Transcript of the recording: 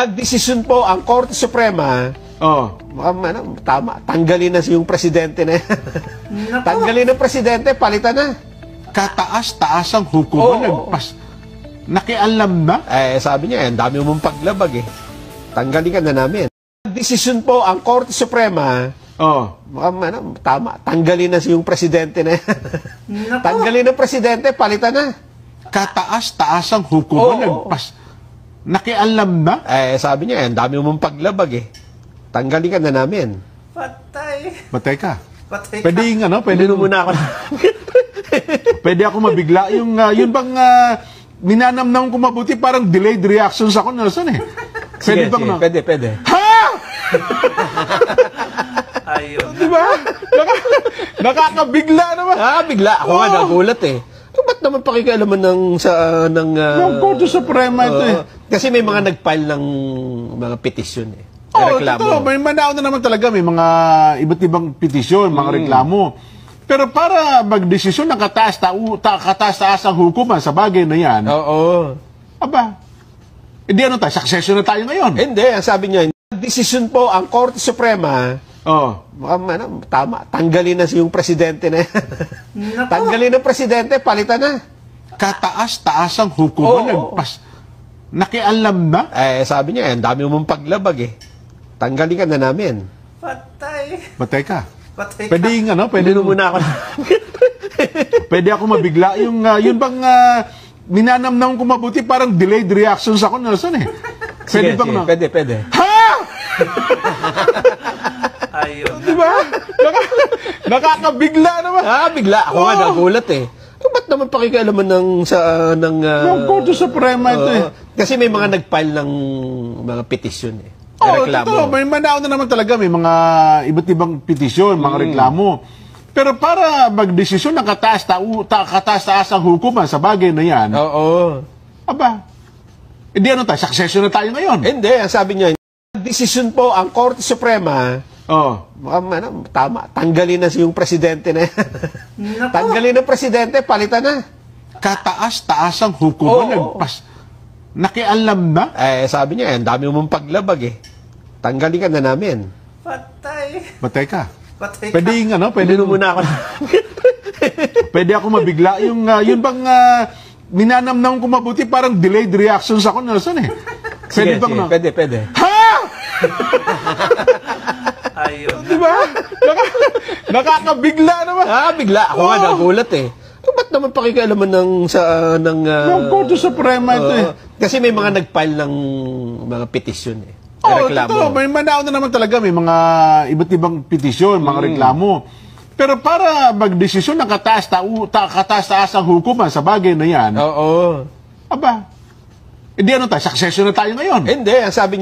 Nagdesisyon po ang Korte Suprema, tama, tanggalin na yung presidente na yan. Tanggalin ng presidente, palitan na. Kataas-taas ang hukuman, nakialam na? Sabi niya, ang dami mong paglabag eh. Tanggalin ka na namin. Nagdesisyon po ang Korte Suprema, tama, tanggalin na yung presidente na yan. Tanggalin ng presidente, palitan na. Kataas-taas ang hukuman, nakialam na? Sabi niya, ang dami mong paglabag eh. Tanggalin ka na namin. Patay ka. Pwede yung pwede muna ako. Pwede ako mabigla. Yun bang minanamnam ko mabuti, parang delayed reactions ako, Nelson eh. Pwede bang Pwede. Ha? Ayun. Diba? Nakakabigla naman. Bigla. Ako nga nagulat eh. Ba't naman pakikialaman ng Korte Suprema ito eh. Kasi may mga nag-file ng mga petisyon eh. Reklamo. May manao na naman talaga. May mga iba't ibang petisyon, mga reklamo. Pero para magdesisyon ng kataas-taas ang hukuman sa bagay na yan. Hindi tayo, succession na tayo ngayon. Hindi, ang sabi niya, desisyon po ang Korte Suprema, tama, tanggalin na yung presidente na yan. Tanggalin ng presidente, palitan na. Kataas-taas ang hukuman, nakialam na? Sabi niya, ang dami mong paglabag eh. Tanggalin ka na namin. Patay ka. Pwede yung pwede muna ako. Pwede ako mabigla. Yun bang minanamnam ko mabuti, parang delayed reactions ako, Nelson eh. Pwede bang Pwede. Ha? Ayun. Diba? Nakakabigla naman. Bigla. Ako nga nagulat eh. Ba't naman pakikialaman ng Korte Suprema ito eh. Kasi may mga nag-file ng mga petisyon eh. Reklamo. May manao na naman talaga. May mga iba't ibang petisyon, mga reklamo. Pero para magdesisyon ng kataas-taas ang hukuman sa bagay na yan. Hindi tayo, succession na tayo ngayon. Hindi, ang sabi niya, desisyon po ang Korte Suprema, tama, tanggalin na yung presidente na yan. Tanggalin ng presidente, palitan na. Kataas-taas ang hukuman, nakialam na? Sabi niya, ang dami mong paglabag eh. Tanggalin ka na namin. Patay ka. Pwede yung pwede muna ako. Pwede ako mabigla. Yun bang minanamnam ko mabuti, parang delayed reactions ako, Nelson eh. Pwede bang Pwede. Ha? Ayun. Diba? Nakakabigla naman. Bigla. Ako nga nagulat eh. Ba't naman pakikialaman ng Korte Suprema ito eh. Kasi may mga nag-file ng mga petisyon eh. Reklamo. May manao na naman talaga. May mga iba't ibang petisyon, mga reklamo. Pero para magdesisyon ng kataas-taas ang hukuman sa bagay na yan. Hindi Hindi tayo, succession na tayo ngayon. Hindi, ang sabi niya,